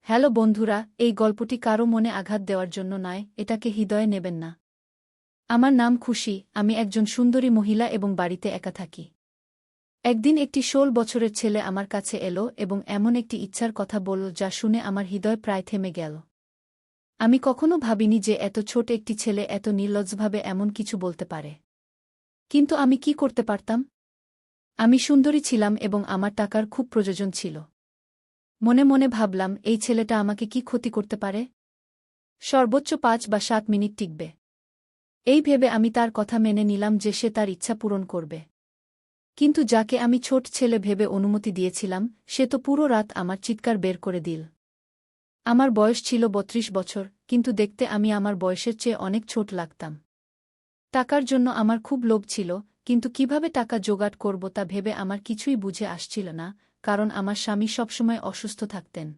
Hello বন্ধুরা, এই গল্পটি কারও মনে আঘাত দেওয়ার জন্য নয়, এটাকে হৃদয়ে নেবেন না। আমার নাম খুশি, আমি একজন সুন্দরী মহিলা এবং বাড়িতে একা থাকি। একদিন একটি ১৬ বছরের ছেলে আমার কাছে এলো এবং এমন একটি ইচ্ছার কথা বলল যা শুনে আমার হৃদয় প্রায় থেমে গেল। আমি কখনো ভাবিনি যে এত ছোট একটি ছেলে এত নির্লজ্জভাবে এমন কিছু বলতে পারে। কিন্তু আমি কি করতে পারতাম? আমি সুন্দরী ছিলাম এবং আমার টাকার খুব প্রয়োজন ছিল। মনে মনে ভাবলাম, এই ছেলেটা আমাকে কি ক্ষতি করতে পারে? সর্বোচ্চ ৫ বা ৭ মিনিট টিকবে। এই ভেবে আমি তার কথা মেনে নিলাম যে সে তার ইচ্ছা পূরণ করবে। কিন্তু যাকে আমি ছোট ছেলে ভেবে অনুমতি দিয়েছিলাম, সে তো পুরো রাত আমার চিৎকার বের করে দিল। আমার বয়স ছিল ৩২ বছর, কিন্তু দেখতে আমি আমার বয়সের চেয়ে অনেক ছোট লাগতাম। টাকার জন্য আমার খুব লোভ ছিল, কিন্তু কিভাবে টাকা জোগাড় করব তা ভেবে আমার কিছুই বুঝে আসছিল না, কারণ আমার স্বামী সবসময় অসুস্থ থাকতেন।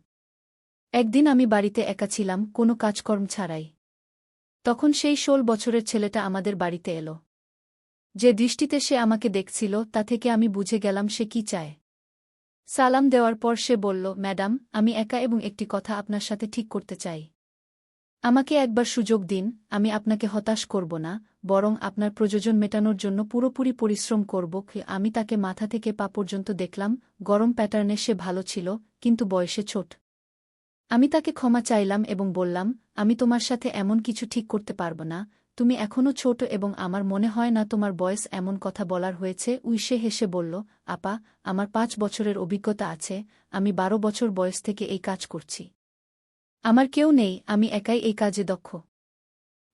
একদিন আমি বাড়িতে একা ছিলাম, কোনো কাজকর্ম ছাড়াই। তখন সেই ১৬ বছরের ছেলেটা আমাদের বাড়িতে এলো। যে দৃষ্টিতে সে আমাকে দেখছিল তা থেকে আমি বুঝে গেলাম সে কি চায়। সালাম দেওয়ার পর সে বলল, ম্যাডাম, আমি একা এবং একটি কথা আপনার সাথে ঠিক করতে চাই। আমাকে একবার সুযোগ দিন, আমি আপনাকে হতাশ করব না, বরং আপনার প্রয়োজন মেটানোর জন্য পুরোপুরি পরিশ্রম করব। আমি তাকে মাথা থেকে পা পর্যন্ত দেখলাম, গরম প্যাটার্নে সে ভালো ছিল, কিন্তু বয়সে ছোট। আমি তাকে ক্ষমা চাইলাম এবং বললাম, আমি তোমার সাথে এমন কিছু ঠিক করতে পারব না, তুমি এখনও ছোট এবং আমার মনে হয় না তোমার বয়স এমন কথা বলার হয়েছে। সে হেসে বলল, আপা, আমার ৫ বছরের অভিজ্ঞতা আছে, আমি ১২ বছর বয়স থেকে এই কাজ করছি। আমার কেউ নেই, আমি একাই এই কাজে দক্ষ।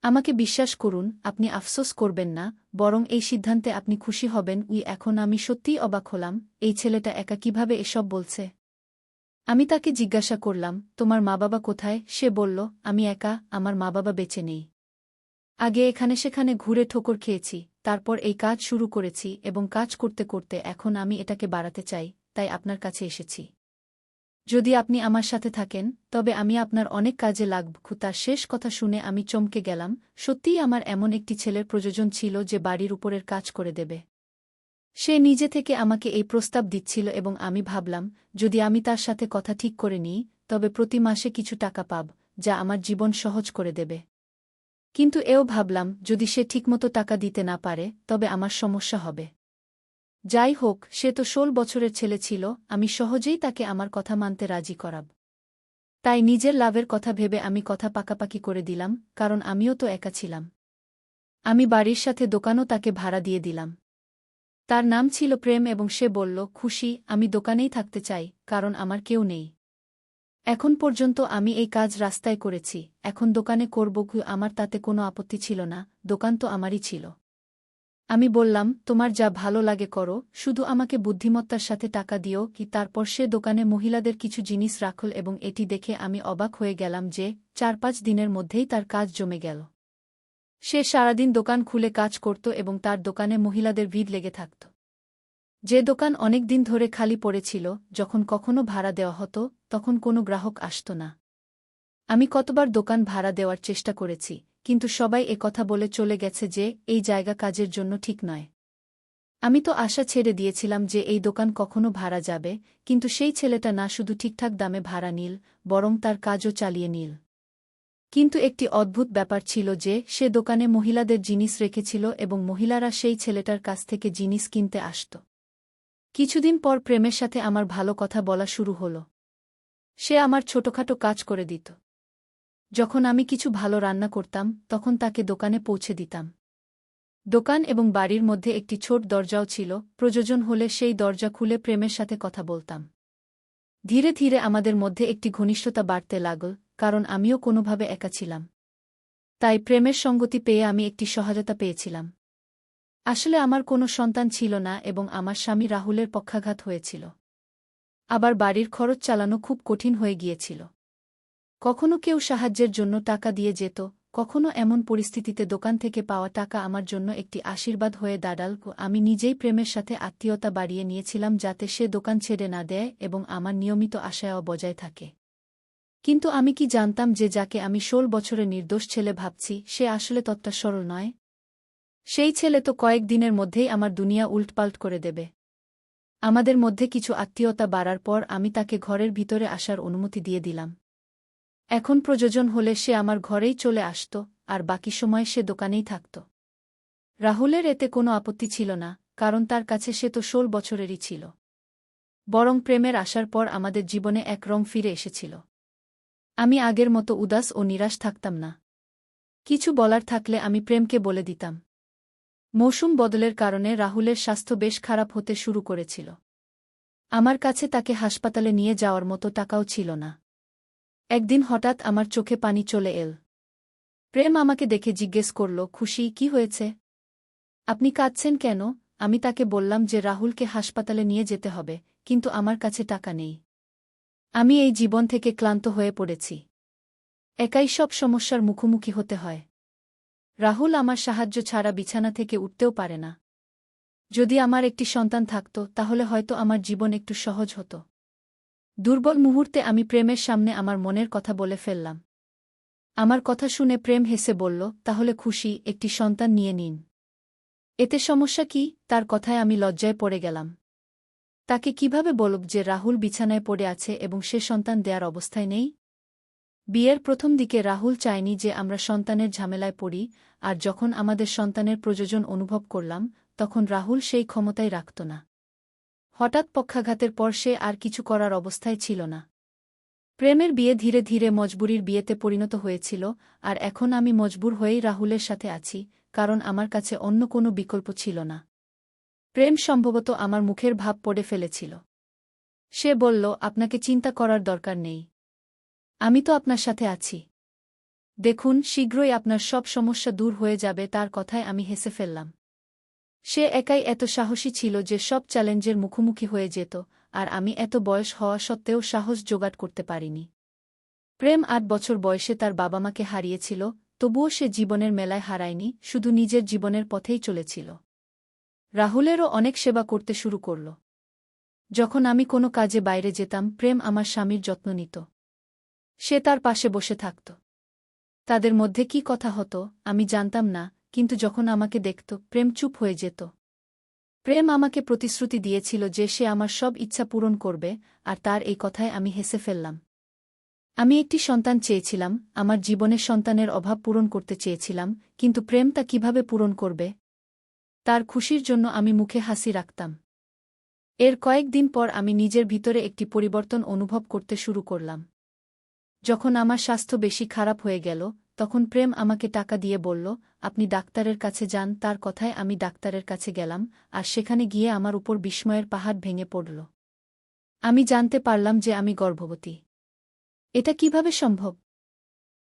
আমাকে বিশ্বাস করুন, আপনি আফসোস করবেন না, বরং এই সিদ্ধান্তে আপনি খুশি হবেন। এখন আমি সত্যিই অবাক হলাম, এই ছেলেটা একা কিভাবে এসব বলছে। আমি তাকে জিজ্ঞাসা করলাম, তোমার মা-বাবা কোথায়? সে বলল, আমি একা, আমার মা-বাবা বেঁচে নেই। আগে এখানে সেখানে ঘুরে ঠোকর খেয়েছি, তারপর এই কাজ শুরু করেছি এবং কাজ করতে করতে এখন আমি এটাকে বাড়াতে চাই, তাই আপনার কাছে এসেছি। যদি আপনি আমার সাথে থাকেন, তবে আমি আপনার অনেক কাজে লাগব। তার শেষ কথা শুনে আমি চমকে গেলাম, সত্যিই আমার এমন একটি ছেলের প্রয়োজন ছিল যে বাড়ির উপরের কাজ করে দেবে। সে নিজে থেকে আমাকে এই প্রস্তাব দিচ্ছিল এবং আমি ভাবলাম, যদি আমি তার সাথে কথা ঠিক করে নিই, তবে প্রতি মাসে কিছু টাকা পাব, যা আমার জীবন সহজ করে দেবে। কিন্তু এও ভাবলাম, যদি সে ঠিকমতো টাকা দিতে না পারে, তবে আমার সমস্যা হবে। যাই হোক, সে তো ১৬ বছরের ছেলে ছিল, আমি সহজেই তাকে আমার কথা মানতে রাজি করাব। তাই নিজের লাভের কথা ভেবে আমি কথা পাকাপাকি করে দিলাম, কারণ আমিও তো একা ছিলাম। আমি বাড়ির সাথে দোকানও তাকে ভাড়া দিয়ে দিলাম। তার নাম ছিল প্রেম এবং সে বলল, খুশি, আমি দোকানেই থাকতে চাই, কারণ আমার কেউ নেই। এখন পর্যন্ত আমি এই কাজ রাস্তায় করেছি, এখন দোকানে করব। আমার তাতে কোনো আপত্তি ছিল না, দোকান তো আমারই ছিল। আমি বললাম, তোমার যা ভালো লাগে করো, শুধু আমাকে বুদ্ধিমত্তার সাথে টাকা দিও। তারপর সে দোকানে মহিলাদের কিছু জিনিস রাখল এবং এটি দেখে আমি অবাক হয়ে গেলাম যে ৪-৫ দিনের মধ্যেই তার কাজ জমে গেল। সে সারাদিন দোকান খুলে কাজ করত এবং তার দোকানে মহিলাদের ভিড় লেগে থাকত। যে দোকান অনেক দিন ধরে খালি পড়েছিল, যখন কখনো ভাড়া দেওয়া হতো, তখন কোনো গ্রাহক আসত না। আমি কতবার দোকান ভাড়া দেওয়ার চেষ্টা করেছি, কিন্তু সবাই কথা বলে চলে গেছে যে এই জায়গা কাজের জন্য ঠিক নয়। আমি তো আশা ছেড়ে দিয়েছিলাম যে এই দোকান কখনো ভাড়া যাবে, কিন্তু সেই ছেলেটা না শুধু ঠিকঠাক দামে ভাড়া নিল, বরং তার কাজও চালিয়ে নিল। কিন্তু একটি অদ্ভুত ব্যাপার ছিল যে সে দোকানে মহিলাদের জিনিস রেখেছিল এবং মহিলারা সেই ছেলেটার কাছ থেকে জিনিস কিনতে আসত। কিছুদিন পর প্রেমের সাথে আমার ভালো কথা বলা শুরু হল। সে আমার ছোটখাটো কাজ করে দিত। যখন আমি কিছু ভালো রান্না করতাম, তখন তাকে দোকানে পৌঁছে দিতাম। দোকান এবং বাড়ির মধ্যে একটি ছোট দরজাও ছিল, প্রয়োজন হলে সেই দরজা খুলে প্রেমের সাথে কথা বলতাম। ধীরে ধীরে আমাদের মধ্যে একটি ঘনিষ্ঠতা বাড়তে লাগল, কারণ আমিও কোনোভাবে একা ছিলাম। তাই প্রেমের সঙ্গতি পেয়ে আমি একটি সহায়তা পেয়েছিলাম। আসলে আমার কোনো সন্তান ছিল না এবং আমার স্বামী রাহুলের পক্ষাঘাত হয়েছিল। আবার বাড়ির খরচ চালানো খুব কঠিন হয়ে গিয়েছিল। কখনো কেউ সাহায্যের জন্য টাকা দিয়ে যেত, কখনো এমন পরিস্থিতিতে দোকান থেকে পাওয়া টাকা আমার জন্য একটি আশীর্বাদ হয়ে দাঁড়াল। আমি নিজেই প্রেমের সাথে আত্মীয়তা বাড়িয়ে নিয়েছিলাম যাতে সে দোকান ছেড়ে না দেয় এবং আমার নিয়মিত আশাও বজায় থাকে। কিন্তু আমি কি জানতাম যে যাকে আমি ১৬ বছরের নির্দোষ ছেলে ভাবছি, সে আসলে ততটা সরল নয়। সেই ছেলে তো কয়েক দিনের মধ্যেই আমার দুনিয়া উল্টপাল্ট করে দেবে। আমাদের মধ্যে কিছু আত্মীয়তা বাড়ার পর আমি তাকে ঘরের ভিতরে আসার অনুমতি দিয়ে দিলাম। এখন প্রয়োজন হলে সে আমার ঘরেই চলে আসত, আর বাকি সময় সে দোকানেই থাকত। রাহুলের এতে কোনো আপত্তি ছিল না, কারণ তার কাছে সে তো 16 বছরেরই ছিল। বরং প্রেমের আসার পর আমাদের জীবনে এক রং ফিরে এসেছিল। আমি আগের মতো উদাস ও নিরাশ থাকতাম না। কিছু বলার থাকলে আমি প্রেমকে বলে দিতাম। মৌসুম বদলের কারণে রাহুলের স্বাস্থ্য বেশ খারাপ হতে শুরু করেছিল। আমার কাছে তাকে হাসপাতালে নিয়ে যাওয়ার মতো টাকাও ছিল না। একদিন হঠাৎ আমার চোখে পানি চলে এল। প্রেম আমাকে দেখে জিজ্ঞেস করল, খুশি, কি হয়েছে? আপনি কাঁদছেন কেন? আমি তাকে বললাম যে রাহুলকে হাসপাতালে নিয়ে যেতে হবে, কিন্তু আমার কাছে টাকা নেই। আমি এই জীবন থেকে ক্লান্ত হয়ে পড়েছি। একাই সব সমস্যার মুখোমুখি হতে হয়। রাহুল আমার সাহায্য ছাড়া বিছানা থেকে উঠতেও পারে না। যদি আমার একটি সন্তান থাকত, তাহলে হয়তো আমার জীবন একটু সহজ হতো। দুর্বল মুহূর্তে আমি প্রেমের সামনে আমার মনের কথা বলে ফেললাম। আমার কথা শুনে প্রেম হেসে বলল, তাহলে খুশি, একটি সন্তান নিয়ে নিন। এতে সমস্যা কি? তার কথায় আমি লজ্জায় পড়ে গেলাম। তাকে কিভাবে বলব যে রাহুল বিছানায় পড়ে আছে এবং সে সন্তান দেয়ার অবস্থায় নেই? বিয়ের প্রথম দিকে রাহুল চায়নি যে আমরা সন্তানের ঝামেলায় পড়ি, আর যখন আমাদের সন্তানের প্রয়োজন অনুভব করলাম, তখন রাহুল সেই ক্ষমতাই রাখত না। হঠাৎ পক্ষাঘাতের পর সে আর কিছু করার অবস্থায় ছিল না। প্রেমের বিয়ে ধীরে ধীরে মজবুরির বিয়েতে পরিণত হয়েছিল, আর এখন আমি মজবুর হয়েই রাহুলের সাথে আছি, কারণ আমার কাছে অন্য কোনো বিকল্প ছিল না। প্রেম সম্ভবত আমার মুখের ভাব পড়ে ফেলেছিল। সে বলল, আপনাকে চিন্তা করার দরকার নেই। আমি তো আপনার সাথে আছি। দেখুন, শীঘ্রই আপনার সব সমস্যা দূর হয়ে যাবে। তার কথায় আমি হেসে ফেললাম। সে একাই এত সাহসী ছিল যে সব চ্যালেঞ্জের মুখোমুখি হয়ে যেত, আর আমি এত বয়স হওয়া সত্ত্বেও সাহস জোগাড় করতে পারিনি। প্রেম 8 বছর বয়সে তার বাবা-মাকে হারিয়েছিল, তবুও সে জীবনের মেলায় হারায়নি, শুধু নিজের জীবনের পথেই চলেছিল। রাহুলেরও অনেক সেবা করতে শুরু করল। যখন আমি কোনো কাজে বাইরে যেতাম, প্রেম আমার স্বামীর যত্ন নিত। সে তার পাশে বসে থাকত। তাদের মধ্যে কি কথা হতো আমি জানতাম না, কিন্তু যখন আমাকে দেখত, প্রেম চুপ হয়ে যেত। প্রেম আমাকে প্রতিশ্রুতি দিয়েছিল যে সে আমার সব ইচ্ছা পূরণ করবে, আর তার এই কথায় আমি হেসে ফেললাম। আমি একটি সন্তান চেয়েছিলাম, আমার জীবনের সন্তানের অভাব পূরণ করতে চেয়েছিলাম, কিন্তু প্রেম তা কিভাবে পূরণ করবে? তার খুশির জন্য আমি মুখে হাসি রাখতাম। এর কয়েকদিন পর আমি নিজের ভিতরে একটি পরিবর্তন অনুভব করতে শুরু করলাম। যখন আমার স্বাস্থ্য বেশি খারাপ হয়ে গেল, তখন প্রেম আমাকে টাকা দিয়ে বলল, আপনি ডাক্তারের কাছে যান। তার কথায় আমি ডাক্তারের কাছে গেলাম, আর সেখানে গিয়ে আমার উপর বিস্ময়ের পাহাড় ভেঙে পড়ল। আমি জানতে পারলাম যে আমি গর্ভবতী। এটা কিভাবে সম্ভব?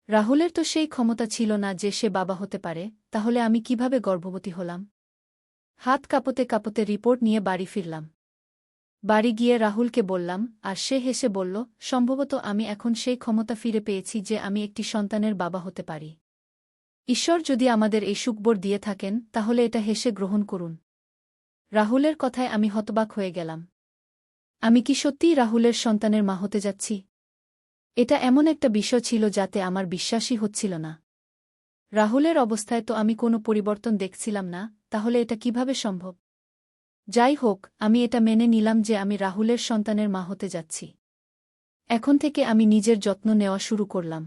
রাহুলের তো সেই ক্ষমতা ছিল না যে সে বাবা হতে পারে, তাহলে আমি কিভাবে গর্ভবতী হলাম? হাত কাঁপতে কাঁপতে রিপোর্ট নিয়ে বাড়ি ফিরলাম। বাড়ি গিয়ে রাহুলকে বললাম, আর সে হেসে বলল, সম্ভবত আমি এখন সেই ক্ষমতা ফিরে পেয়েছি যে আমি একটি সন্তানের বাবা হতে পারি। ঈশ্বর যদি আমাদের এই সুখবর দিয়ে থাকেন, তাহলে এটা হেসে গ্রহণ করুন। রাহুলের কথায় আমি হতবাক হয়ে গেলাম। আমি কি সত্যিই রাহুলের সন্তানের মা হতে যাচ্ছি? এটা এমন একটা বিষয় ছিল যাতে আমার বিশ্বাসই হচ্ছিল না। রাহুলের অবস্থায় তো আমি কোনো পরিবর্তন দেখছিলাম না, তাহলে এটা কিভাবে সম্ভব? যাই হোক, আমি এটা মেনে নিলাম যে আমি রাহুলের সন্তানের মা হতে যাচ্ছি। এখন থেকে আমি নিজের যত্ন নেওয়া শুরু করলাম।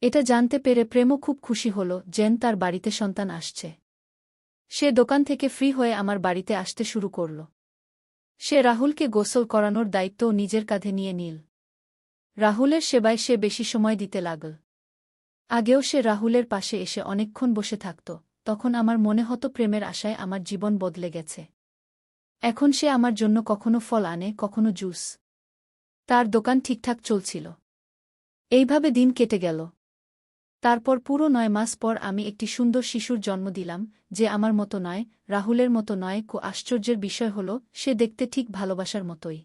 এটা জানতে পেরে প্রেমও খুব খুশি হল যেন তার বাড়িতে সন্তান আসছে। সে দোকান থেকে ফ্রি হয়ে আমার বাড়িতে আসতে শুরু করল। সে রাহুলকে গোসল করানোর দায়িত্বও নিজের কাঁধে নিয়ে নিল। রাহুলের সেবায় সে বেশি সময় দিতে লাগল। আগেও সে রাহুলের পাশে এসে অনেকক্ষণ বসে থাকত, তখন আমার মনে হতো প্রেমের আশায় আমার জীবন বদলে গেছে। এখন সে আমার জন্য কখনো ফল আনে, কখনো জুস। তার দোকান ঠিকঠাক চলছিল। এইভাবে দিন কেটে গেল। তারপর পুরো 9 মাস পর আমি একটি সুন্দর শিশুর জন্ম দিলাম, যে আমার মতো নয়, রাহুলের মতো নয়। আশ্চর্যের বিষয় হল, সে দেখতে ঠিক ভালোবাসার মতোই।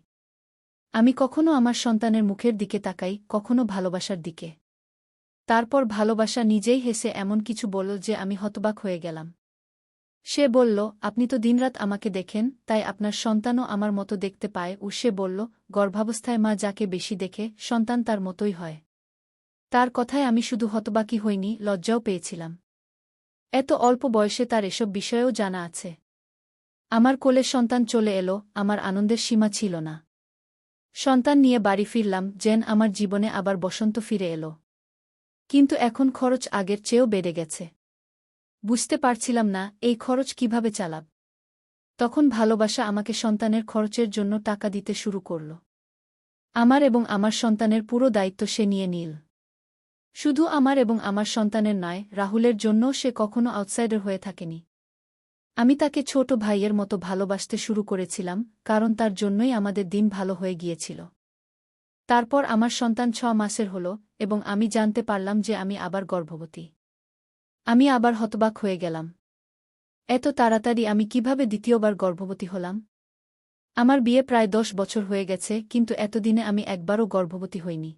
আমি কখনো আমার সন্তানের মুখের দিকে তাকাই, কখনো ভালোবাসার দিকে। তারপর ভালোবাসা নিজেই হেসে এমন কিছু বলল যে আমি হতবাক হয়ে গেলাম। সে বলল, আপনি তো দিনরাত আমাকে দেখেন, তাই আপনার সন্তানও আমার মতো দেখতে পায়। সে বলল, গর্ভাবস্থায় মা যাকে বেশি দেখে, সন্তান তার মতোই হয়। তার কথায় আমি শুধু হতবাকই হইনি, লজ্জাও পেয়েছিলাম। এত অল্প বয়সে তার এসব বিষয়েও জানা আছে। আমার কোলে সন্তান চলে এলো, আমার আনন্দের সীমা ছিল না। সন্তান নিয়ে বাড়ি ফিরলাম, যেন আমার জীবনে আবার বসন্ত ফিরে এলো। কিন্তু এখন খরচ আগের চেয়েও বেড়ে গেছে। বুঝতে পারছিলাম না এই খরচ কিভাবে চালাব। তখন ভালোবাসা আমাকে সন্তানের খরচের জন্য টাকা দিতে শুরু করল। আমার এবং আমার সন্তানের পুরো দায়িত্ব সে নিয়ে নিল। শুধু আমার এবং আমার সন্তানের নয়, রাহুলের জন্যও সে কখনো আউটসাইডার হয়ে থাকেনি। আমি তাকে ছোট ভাইয়ের মতো ভালোবাসতে শুরু করেছিলাম, কারণ তার জন্যই আমাদের দিন ভালো হয়ে গিয়েছিল। তারপর আমার সন্তান 6 মাসের হল এবং আমি জানতে পারলাম যে আমি আবার গর্ভবতী। আমি আবার হতবাক হয়ে গেলাম। এত তাড়াতাড়ি আমি কিভাবে দ্বিতীয়বার গর্ভবতী হলাম? আমার বিয়ে প্রায় 10 বছর হয়ে গেছে, কিন্তু এতদিনে আমি একবারও গর্ভবতী হইনি।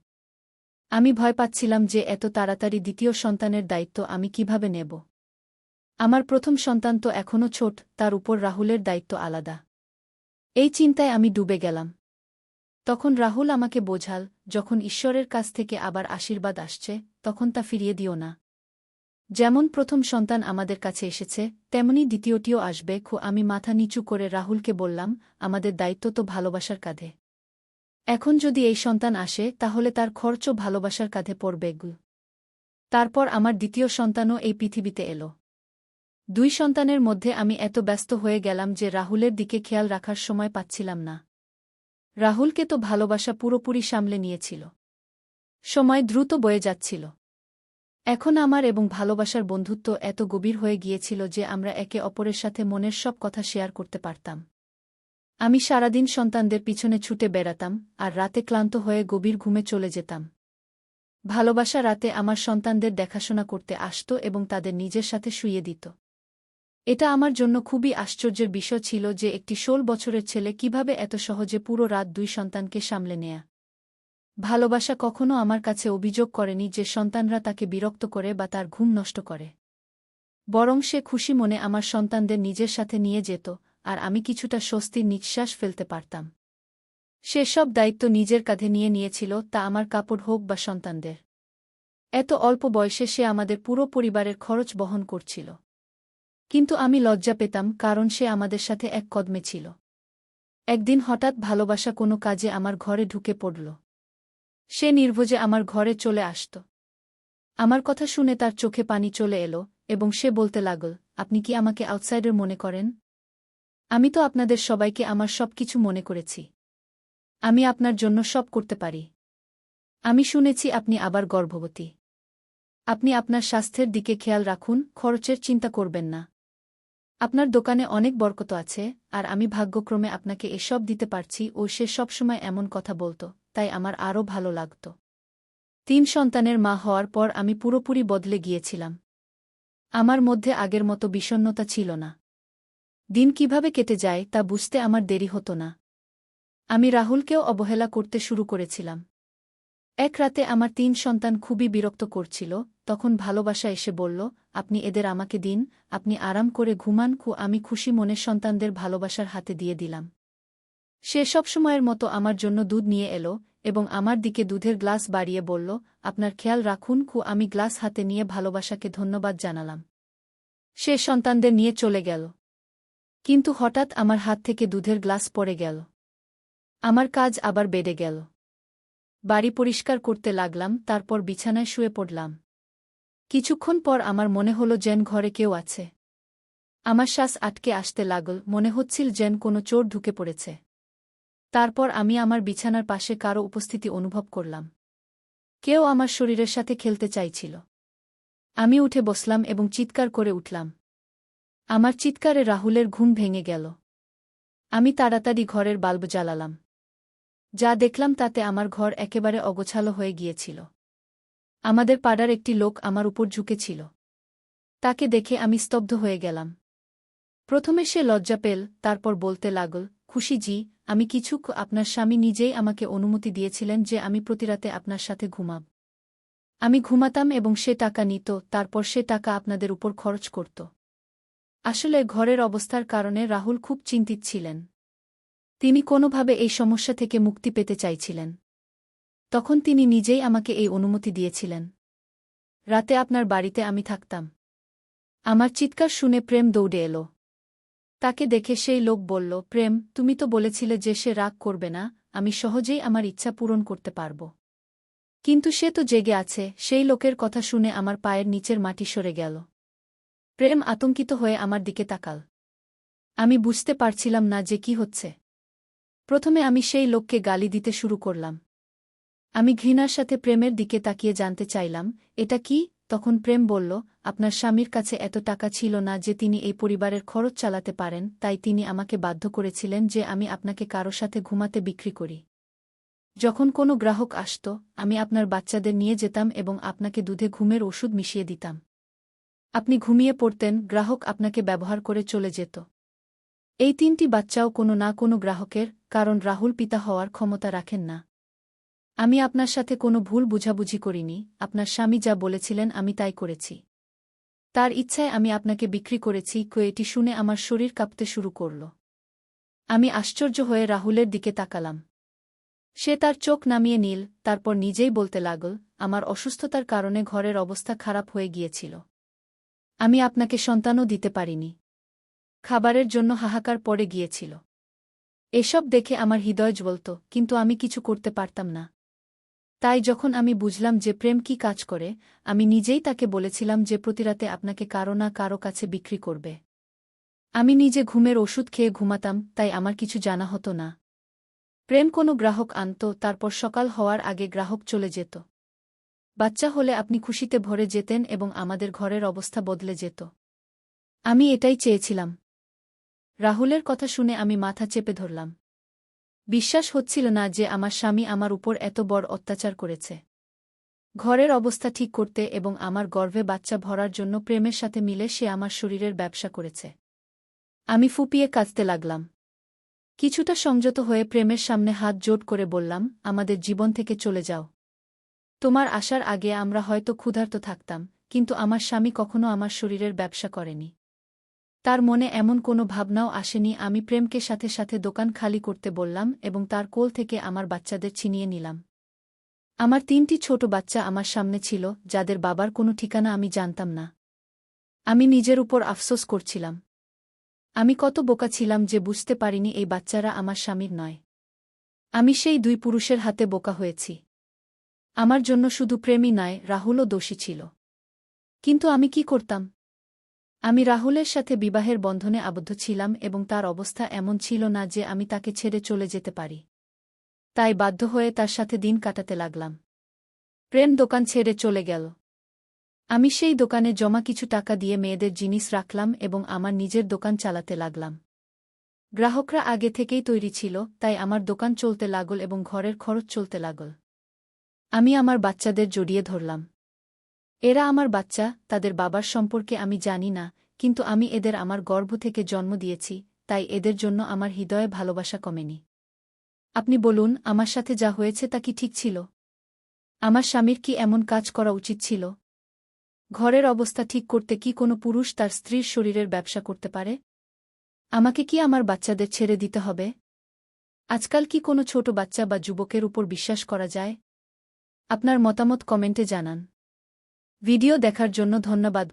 আমি ভয় পাচ্ছিলাম যে এত তাড়াতাড়ি দ্বিতীয় সন্তানের দায়িত্ব আমি কিভাবে নেব। আমার প্রথম সন্তান তো এখনও ছোট, তার উপর রাহুলের দায়িত্ব আলাদা। এই চিন্তায় আমি ডুবে গেলাম। তখন রাহুল আমাকে বোঝাল, যখন ঈশ্বরের কাছ থেকে আবার আশীর্বাদ আসছে, তখন তা ফিরিয়ে দিও না। যেমন প্রথম সন্তান আমাদের কাছে এসেছে, তেমনি দ্বিতীয়টিও আসবে। আমি মাথা নিচু করে রাহুলকে বললাম, আমাদের দায়িত্ব তো ভালোবাসার কাঁধে। এখন যদি এই সন্তান আসে, তাহলে তার খরচও ভালোবাসার কাঁধে পড়বে। তারপর আমার দ্বিতীয় সন্তানও এই পৃথিবীতে এলো। 2 সন্তানের মধ্যে আমি এত ব্যস্ত হয়ে গেলাম যে রাহুলের দিকে খেয়াল রাখার সময় পাচ্ছিলাম না। রাহুলকে তো ভালোবাসা পুরোপুরি সামলে নিয়েছিল। সময় দ্রুত বয়ে যাচ্ছিল। এখন আমার এবং ভালোবাসার বন্ধুত্ব এত গভীর হয়ে গিয়েছিল যে আমরা একে অপরের সাথে মনের সব কথা শেয়ার করতে পারতাম। আমি সারাদিন সন্তানদের পিছনে ছুটে বেড়াতাম, আর রাতে ক্লান্ত হয়ে গভীর ঘুমে চলে যেতাম। ভালোবাসা রাতে আমার সন্তানদের দেখাশোনা করতে আসত এবং তাদের নিজের সাথে শুইয়ে দিত। এটা আমার জন্য খুবই আশ্চর্যের বিষয় ছিল যে একটি 16 বছরের ছেলে কিভাবে এত সহজে পুরো রাত 2 সন্তানকে সামলে নেয়া। ভালোবাসা কখনো আমার কাছে অভিযোগ করেনি যে সন্তানরা তাকে বিরক্ত করে বা তার ঘুম নষ্ট করে। বরং সে খুশি মনে আমার সন্তানদের নিজের সাথে নিয়ে যেত, আর আমি কিছুটা স্বস্তির নিঃশ্বাস ফেলতে পারতাম। সে সব দায়িত্ব নিজের কাঁধে নিয়ে নিয়েছিল, তা আমার কাপড় হোক বা সন্তানদের। এত অল্প বয়সে সে আমাদের পুরো পরিবারের খরচ বহন করছিল। কিন্তু আমি লজ্জা পেতাম, কারণ সে আমাদের সাথে এক কদমে ছিল। একদিন হঠাৎ ভালোবাসা কোনো কাজে আমার ঘরে ঢুকে পড়ল। সে নির্ভয়ে আমার ঘরে চলে আসত। আমার কথা শুনে তার চোখে পানি চলে এলো এবং সে বলতে লাগল, আপনি কি আমাকে আউটসাইডার মনে করেন? আমি তো আপনাদের সবাইকে আমার সব কিছু মনে করেছি। আমি আপনার জন্য সব করতে পারি। আমি শুনেছি আপনি আবার গর্ভবতী। আপনি আপনার স্বাস্থ্যের দিকে খেয়াল রাখুন, খরচের চিন্তা করবেন না। আপনার দোকানে অনেক বরকত আছে, আর আমি ভাগ্যক্রমে আপনাকে এসব দিতে পারছি। ও সে সবসময় এমন কথা বলত, তাই আমার আরও ভালো লাগত। 3 সন্তানের মা হওয়ার পর আমি পুরোপুরি বদলে গিয়েছিলাম। আমার মধ্যে আগের মতো বিষণ্ণতা ছিল না। দিন কিভাবে কেটে যায় তা বুঝতে আমার দেরি হতো না। আমি রাহুলকেও অবহেলা করতে শুরু করেছিলাম। এক রাতে আমার 3 সন্তান খুবই বিরক্ত করছিল, তখন ভালোবাসা এসে বলল, আপনি এদের আমাকে দিন, আপনি আরাম করে ঘুমান। আমি খুশি মনে সন্তানদের ভালোবাসার হাতে দিয়ে দিলাম। সে সবসময়ের মতো আমার জন্য দুধ নিয়ে এলো এবং আমার দিকে দুধের গ্লাস বাড়িয়ে বলল, আপনার খেয়াল রাখুন। আমি গ্লাস হাতে নিয়ে ভালোবাসাকে ধন্যবাদ জানালাম। সে সন্তানদের নিয়ে চলে গেল। কিন্তু হঠাৎ আমার হাত থেকে দুধের গ্লাস পড়ে গেল। আমার কাজ আবার বেড়ে গেল। বাড়ি পরিষ্কার করতে লাগলাম, তারপর বিছানায় শুয়ে পড়লাম। কিছুক্ষণ পর আমার মনে হলো যেন ঘরে কেউ আছে। আমার শ্বাস আটকে আসতে লাগল, মনে হচ্ছিল যেন কোনো চোর ঢুকে পড়েছে। তারপর আমি আমার বিছানার পাশে কারো উপস্থিতি অনুভব করলাম। কেউ আমার শরীরের সাথে খেলতে চাইছিল। আমি উঠে বসলাম এবং চিৎকার করে উঠলাম। আমার চিৎকারে রাহুলের ঘুম ভেঙে গেল। আমি তাড়াতাড়ি ঘরের বাল্ব জ্বালালাম। যা দেখলাম তাতে আমার ঘর একেবারে অগোছালো হয়ে গিয়েছিল। আমাদের পাড়ার একটি লোক আমার উপর ঝুঁকেছিল। তাকে দেখে আমি স্তব্ধ হয়ে গেলাম। প্রথমে সে লজ্জা পেল, তারপর বলতে লাগল, খুশিজি, আমি কিছু আপনার স্বামী নিজেই আমাকে অনুমতি দিয়েছিলেন যে আমি প্রতিরাতে আপনার সাথে ঘুমাব। আমি ঘুমাতাম এবং সে টাকা নিত, তারপর সে টাকা আপনাদের উপর খরচ করত। আসলে ঘরের অবস্থার কারণে রাহুল খুব চিন্তিত ছিলেন। তিনি কোনোভাবে এই সমস্যা থেকে মুক্তি পেতে চাইছিলেন। তখন তিনি নিজেই আমাকে এই অনুমতি দিয়েছিলেন। রাতে আপনার বাড়িতে আমি থাকতাম। আমার চিৎকার শুনে প্রেম দৌড়ে এলো। তাকে দেখে সেই লোক বলল, প্রেম, তুমি তো বলেছিলে যে সে রাগ করবে না, আমি সহজেই আমার ইচ্ছা পূরণ করতে পারব। কিন্তু সে তো জেগে আছে। সেই লোকের কথা শুনে আমার পায়ের নিচের মাটি সরে গেল। প্রেম আতঙ্কিত হয়ে আমার দিকে তাকাল। আমি বুঝতে পারছিলাম না যে কি হচ্ছে। প্রথমে আমি সেই লোককে গালি দিতে শুরু করলাম। আমি ঘৃণার সাথে প্রেমের দিকে তাকিয়ে জানতে চাইলাম, এটা কি? তখন প্রেম বলল, আপনার স্বামীর কাছে এত টাকা ছিল না যে তিনি এই পরিবারের খরচ চালাতে পারেন, তাই তিনি আমাকে বাধ্য করেছিলেন যে আমি আপনাকে কারো সাথে ঘুমাতে বিক্রি করি। যখন কোনো গ্রাহক আসত, আমি আপনার বাচ্চাদের নিয়ে যেতাম এবং আপনাকে দুধে ঘুমের ওষুধ মিশিয়ে দিতাম। আপনি ঘুমিয়ে পড়তেন, গ্রাহক আপনাকে ব্যবহার করে চলে যেত। এই 3টি বাচ্চাও কোনো না কোনো গ্রাহকের, কারণ রাহুল পিতা হওয়ার ক্ষমতা রাখেন না। আমি আপনার সাথে কোনো ভুল বুঝাবুঝি করিনি, আপনার স্বামী যা বলেছিলেন আমি তাই করেছি। তার ইচ্ছায় আমি আপনাকে বিক্রি করেছি। এটি শুনে আমার শরীর কাঁপতে শুরু করল। আমি আশ্চর্য হয়ে রাহুলের দিকে তাকালাম। সে তার চোখ নামিয়ে নিল, তারপর নিজেই বলতে লাগল, আমার অসুস্থতার কারণে ঘরের অবস্থা খারাপ হয়ে গিয়েছিল। আমি আপনাকে সন্তানও দিতে পারিনি। খাবারের জন্য হাহাকার পড়ে গিয়েছিল। এসব দেখে আমার হৃদয় জ্বলত, কিন্তু আমি কিছু করতে পারতাম না। তাই যখন আমি বুঝলাম যে প্রেম কি কাজ করে, আমি নিজেই তাকে বলেছিলাম যে প্রতিরাতে আপনাকে কারো না কারো কাছে বিক্রি করবে। আমি নিজে ঘুমের ওষুধ খেয়ে ঘুমাতাম, তাই আমার কিছু জানা হতো না। প্রেম কোনো গ্রাহক আনত, তারপর সকাল হওয়ার আগে গ্রাহক চলে যেত। বাচ্চা হলে আপনি খুশিতে ভরে যেতেন এবং আমাদের ঘরের অবস্থা বদলে যেত। আমি এটাই চেয়েছিলাম। রাহুলের কথা শুনে আমি মাথা চেপে ধরলাম। বিশ্বাস হচ্ছিল না যে আমার স্বামী আমার উপর এত বড় অত্যাচার করেছে। ঘরের অবস্থা ঠিক করতে এবং আমার গর্ভে বাচ্চা ভরার জন্য প্রেমের সাথে মিলে সে আমার শরীরের ব্যবসা করেছে। আমি ফুপিয়ে কাঁদতে লাগলাম। কিছুটা সংযত হয়ে প্রেমের সামনে হাত জোড় করে বললাম, আমাদের জীবন থেকে চলে যাও। তোমার আসার আগে আমরা হয়তো ক্ষুধার্ত থাকতাম, কিন্তু আমার স্বামী কখনো আমার শরীরের ব্যবসা করেনি। তার মনে এমন কোনো ভাবনাও আসেনি। আমি প্রেমকে সাথে সাথে দোকান খালি করতে বললাম এবং তার কোল থেকে আমার বাচ্চাদের ছিনিয়ে নিলাম। আমার 3টি ছোট বাচ্চা আমার সামনে ছিল, যাদের বাবার কোনো ঠিকানা আমি জানতাম না। আমি নিজের উপর আফসোস করছিলাম। আমি কত বোকা ছিলাম যে বুঝতে পারিনি এই বাচ্চারা আমার স্বামীর নয়। আমি সেই 2 পুরুষের হাতে বোকা হয়েছি। আমার জন্য শুধু প্রেমই নয়, রাহুলও দোষী ছিল। কিন্তু আমি কি করতাম? আমি রাহুলের সাথে বিবাহের বন্ধনে আবদ্ধ ছিলাম এবং তার অবস্থা এমন ছিল না যে আমি তাকে ছেড়ে চলে যেতে পারি। তাই বাধ্য হয়ে তার সাথে দিন কাটাতে লাগলাম। প্রেম দোকান ছেড়ে চলে গেল। আমি সেই দোকানে জমা কিছু টাকা দিয়ে মেয়েদের জিনিস রাখলাম এবং আমার নিজের দোকান চালাতে লাগলাম। গ্রাহকরা আগে থেকেই তৈরি ছিল, তাই আমার দোকান চলতে লাগল এবং ঘরের খরচ চলতে লাগল। আমি আমার বাচ্চাদের জড়িয়ে ধরলাম। এরা আমার বাচ্চা, তাদের বাবার সম্পর্কে আমি জানি না, কিন্তু আমি এদের আমার গর্ভ থেকে জন্ম দিয়েছি, তাই এদের জন্য আমার হৃদয়ে ভালোবাসা কমেনি। আপনি বলুন, আমার সাথে যা হয়েছে তা কি ঠিক ছিল? আমার স্বামীর কি এমন কাজ করা উচিত ছিল? ঘরের অবস্থা ঠিক করতে কি কোনো পুরুষ তার স্ত্রীর শরীরের ব্যবসা করতে পারে? আমাকে কি আমার বাচ্চাদের ছেড়ে দিতে হবে? আজকাল কি কোনো ছোট বাচ্চা বা যুবকের উপর বিশ্বাস করা যায়? আপনার মতামত কমেন্টে জানান। ভিডিও দেখার জন্য ধন্যবাদ।